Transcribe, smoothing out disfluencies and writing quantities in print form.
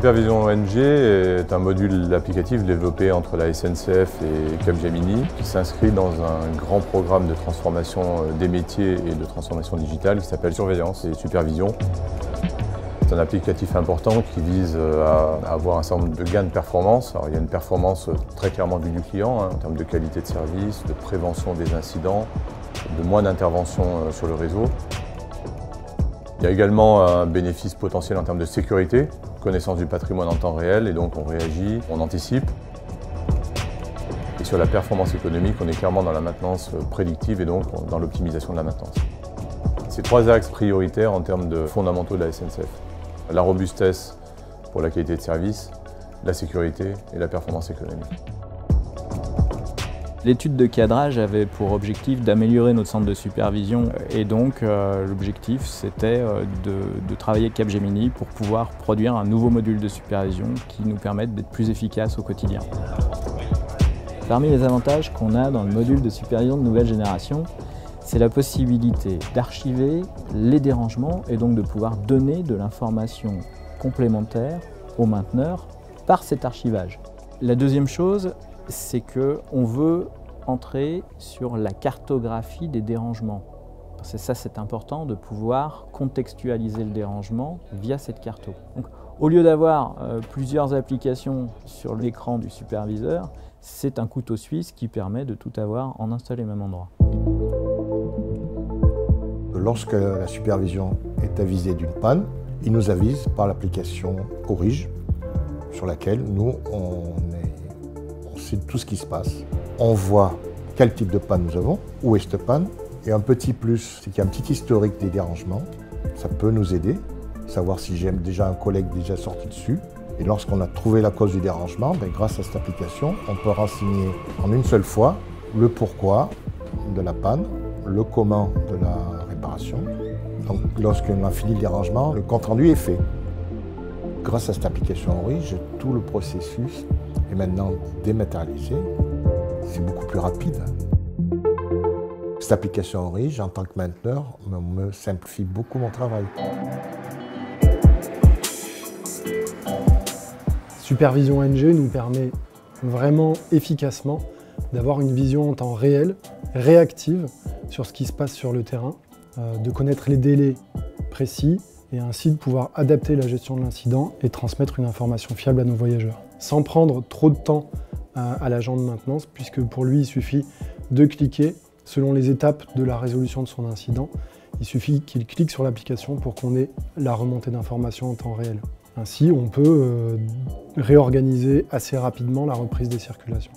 Supervision ONG est un module applicatif développé entre la SNCF et Capgemini qui s'inscrit dans un grand programme de transformation des métiers et de transformation digitale qui s'appelle Surveillance et Supervision. C'est un applicatif important qui vise à avoir un certain nombre de gains de performance. Alors, il y a une performance très clairement vue du client en termes de qualité de service, de prévention des incidents, de moins d'intervention sur le réseau. Il y a également un bénéfice potentiel en termes de sécurité, connaissance du patrimoine en temps réel, et donc on réagit, on anticipe. Et sur la performance économique, on est clairement dans la maintenance prédictive et donc dans l'optimisation de la maintenance. C'est trois axes prioritaires en termes de fondamentaux de la SNCF. La robustesse pour la qualité de service, la sécurité et la performance économique. L'étude de cadrage avait pour objectif d'améliorer notre centre de supervision et donc l'objectif c'était de travailler avec Capgemini pour pouvoir produire un nouveau module de supervision qui nous permette d'être plus efficaces au quotidien. Parmi les avantages qu'on a dans le module de supervision de nouvelle génération, c'est la possibilité d'archiver les dérangements et donc de pouvoir donner de l'information complémentaire aux mainteneurs par cet archivage. La deuxième chose, c'est qu'on veut entrer sur la cartographie des dérangements. Ça, c'est important de pouvoir contextualiser le dérangement via cette carto. Donc, au lieu d'avoir plusieurs applications sur l'écran du superviseur, c'est un couteau suisse qui permet de tout avoir en un seul et même endroit. Lorsque la supervision est avisée d'une panne, il nous avise par l'application Orige, sur laquelle nous, on sait tout ce qui se passe. On voit quel type de panne nous avons, où est cette panne, et un petit plus, c'est qu'il y a un petit historique des dérangements. Ça peut nous aider, savoir si j'ai déjà un collègue déjà sorti dessus. Et lorsqu'on a trouvé la cause du dérangement, grâce à cette application, on peut renseigner en une seule fois le pourquoi de la panne, le comment de la réparation. Donc lorsqu'on a fini le dérangement, le compte-rendu est fait. Grâce à cette application Orige, tout le processus est maintenant dématérialisé. C'est beaucoup plus rapide. Cette application Orige, en tant que mainteneur, me simplifie beaucoup mon travail. Supervision ONG nous permet vraiment efficacement d'avoir une vision en temps réel, réactive sur ce qui se passe sur le terrain, de connaître les délais précis et ainsi de pouvoir adapter la gestion de l'incident et transmettre une information fiable à nos voyageurs. Sans prendre trop de temps à l'agent de maintenance, puisque pour lui il suffit de cliquer selon les étapes de la résolution de son incident. Il suffit qu'il clique sur l'application pour qu'on ait la remontée d'informations en temps réel. Ainsi, on peut réorganiser assez rapidement la reprise des circulations.